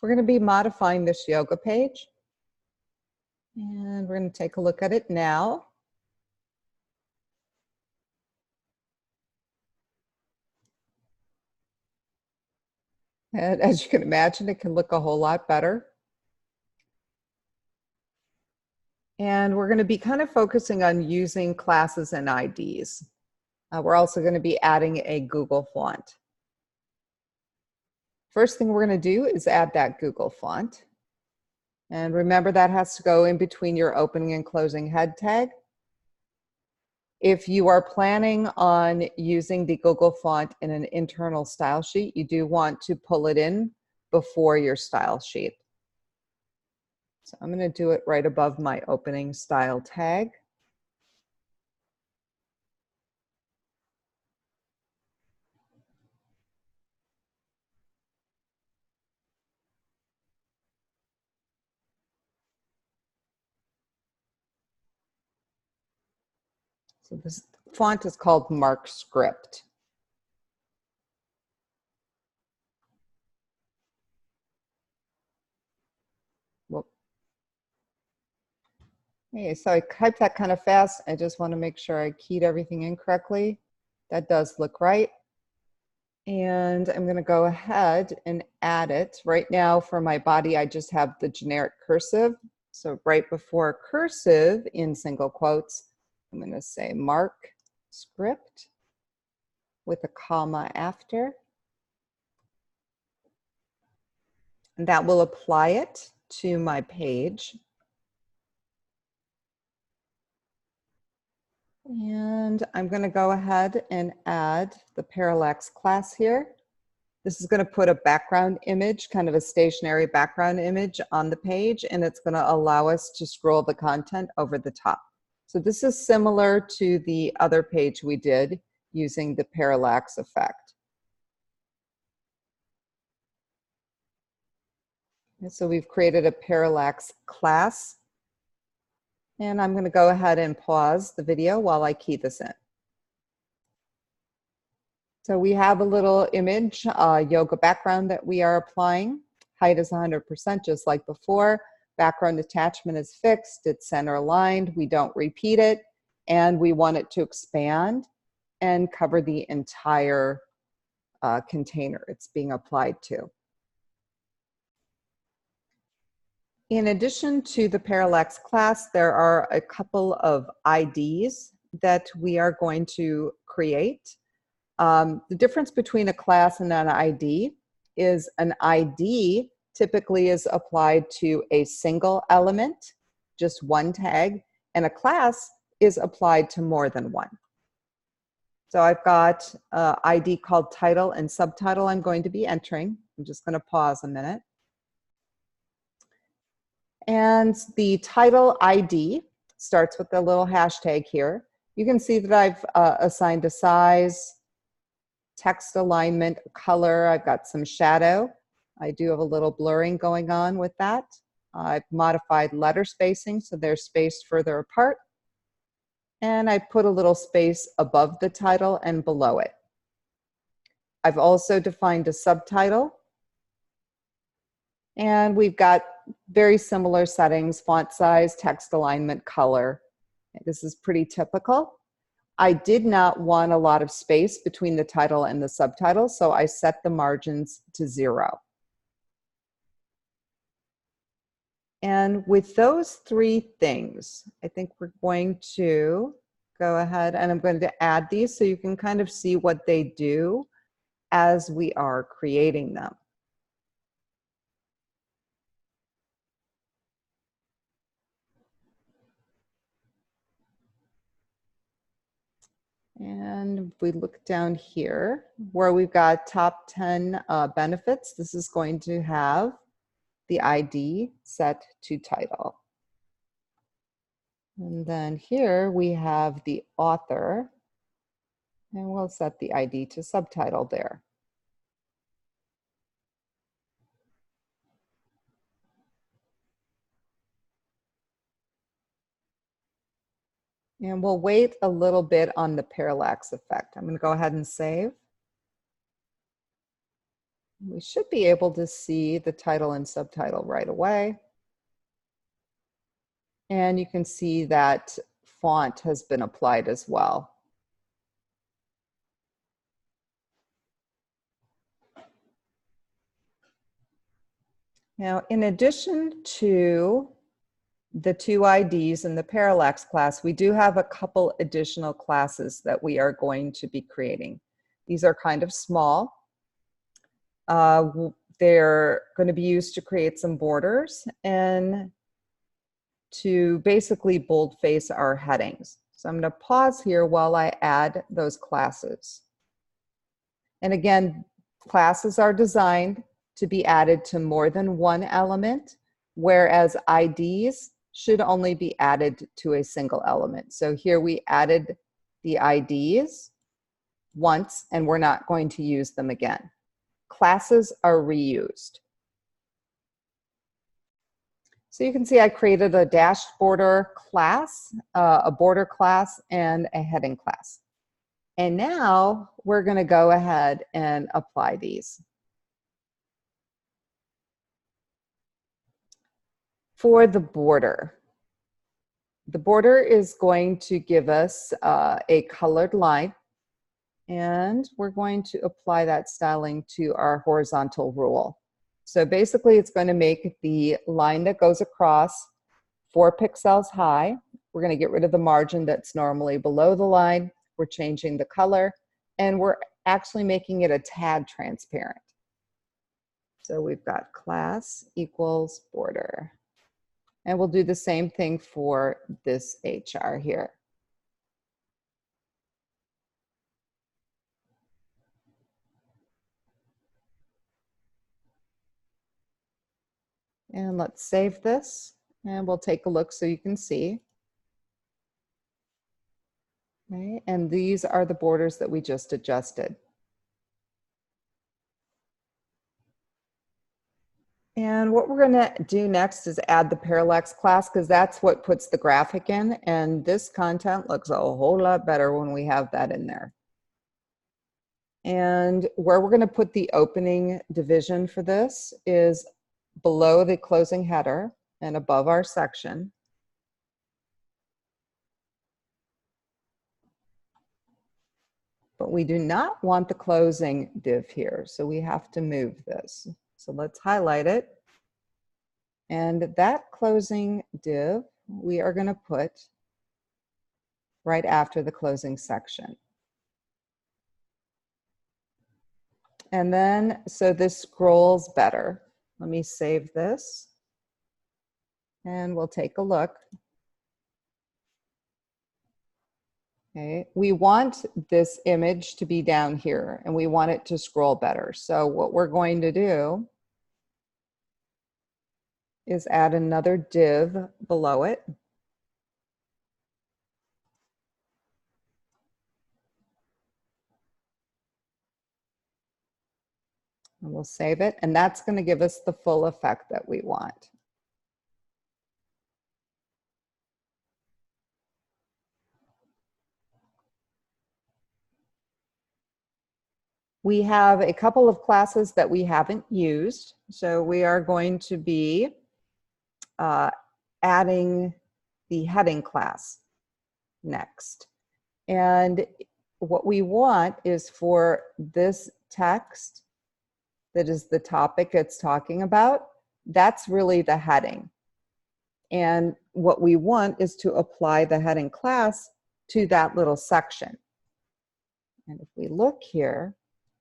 We're going to be modifying this yoga page, and we're going to take a look at it now. And as you can imagine, it can look a whole lot better. And we're going to be kind of focusing on using classes and IDs. We're also going to be adding a Google font. First thing we're going to do is add that Google font. And remember, that has to go in between your opening and closing head tag. If you are planning on using the Google font in an internal style sheet, you do want to pull it in before your style sheet. So I'm going to do it right above my opening style tag. So this font is called Mark Script. Whoop. Hey, so I typed that kind of fast. I just want to make sure I keyed everything in correctly. That does look right. And I'm going to go ahead and add it. Right now for my body, I just have the generic cursive. So right before cursive in single quotes, I'm going to say Mark Script with a comma after. And that will apply it to my page. And I'm going to go ahead and add the Parallax Class here. This is going to put a background image, kind of a stationary background image on the page, and it's going to allow us to scroll the content over the top. So this is similar to the other page we did using the parallax effect. And so we've created a Parallax Class, and I'm going to go ahead and pause the video while I key this in. So we have a little image, yoga background that we are applying. Height is 100%, just like before. Background attachment is fixed. It's center aligned. We don't repeat it. And we want it to expand and cover the entire container it's being applied to. In addition to the Parallax Class, there are a couple of IDs that we are going to create. The difference between a class and an ID is an ID typically is applied to a single element, just one tag, and a class is applied to more than one. So I've got an ID called title and subtitle I'm going to be entering. I'm just going to pause a minute. And the title ID starts with the little hashtag here. You can see that I've assigned a size, text alignment, color. I've got some shadow. I do have a little blurring going on with that. I've modified letter spacing so they're spaced further apart. And I put a little space above the title and below it. I've also defined a subtitle. And we've got very similar settings: font size, text alignment, color. This is pretty typical. I did not want a lot of space between the title and the subtitle, so I set the margins to 0. And with those three things, I think we're going to go ahead and I'm going to add these so you can kind of see what they do as we are creating them. And if we look down here where we've got top 10 benefits, this is going to have the ID set to title. And then here we have the author, and we'll set the ID to subtitle there. And we'll wait a little bit on the parallax effect. I'm going to go ahead and save. We should be able to see the title and subtitle right away. And you can see that font has been applied as well. Now, in addition to the two IDs in the Parallax class, we do have a couple additional classes that we are going to be creating. These are kind of small. They're going to be used to create some borders and to basically boldface our headings. So I'm going to pause here while I add those classes. And again, classes are designed to be added to more than one element, whereas IDs should only be added to a single element. So here we added the IDs once, and we're not going to use them again. Classes are reused. So you can see I created a dashed border class, a border class, and a heading class. And now we're going to go ahead and apply these. For the border is going to give us a colored line, and we're going to apply that styling to our horizontal rule. So basically it's going to make the line that goes across 4 pixels high. We're going to get rid of the margin that's normally below the line. We're changing the color, and we're actually making it a tad transparent. So we've got class equals border. And we'll do the same thing for this HR here. And let's save this, and we'll take a look so you can see. Okay, and these are the borders that we just adjusted. And what we're going to do next is add the Parallax class, because that's what puts the graphic in, and this content looks a whole lot better when we have that in there. And where we're going to put the opening division for this is below the closing header and above our section. But we do not want the closing div here, so we have to move this. So let's highlight it. And that closing div, we are going to put right after the closing section. And then, so this scrolls better. Let me save this, and we'll take a look. Okay, we want this image to be down here, and we want it to scroll better. So what we're going to do is add another div below it. And we'll save it, and that's going to give us the full effect that we want. We have a couple of classes that we haven't used, so we are going to be adding the heading class next. And what we want is for this text that is the topic it's talking about, that's really the heading. And what we want is to apply the heading class to that little section. And if we look here,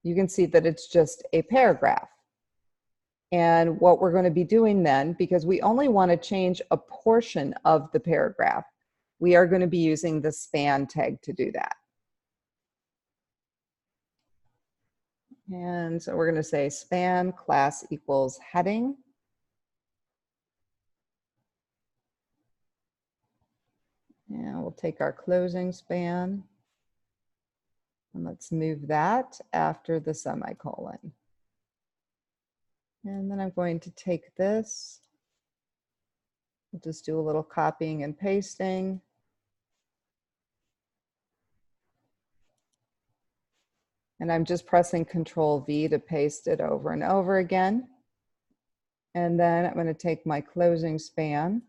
you can see that it's just a paragraph. And what we're going to be doing then, because we only want to change a portion of the paragraph, we are going to be using the span tag to do that. And so we're going to say span class equals heading. And we'll take our closing span, and let's move that after the semicolon. And then I'm going to take this, we'll just do a little copying and pasting. And I'm just pressing Control V to paste it over and over again. And then I'm going to take my closing span,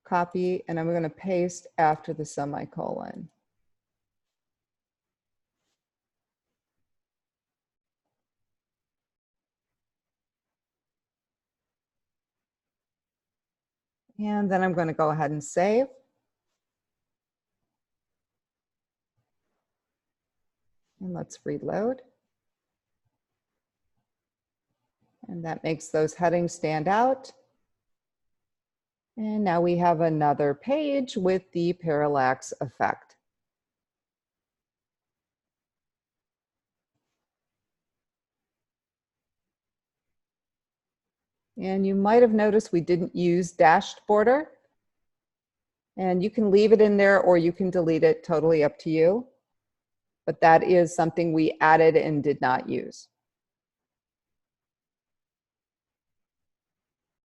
copy, and I'm going to paste after the semicolon. And then I'm going to go ahead and save. And let's reload. And that makes those headings stand out. And now we have another page with the parallax effect. And you might have noticed we didn't use dashed border. And you can leave it in there or you can delete it, totally up to you. But that is something we added and did not use.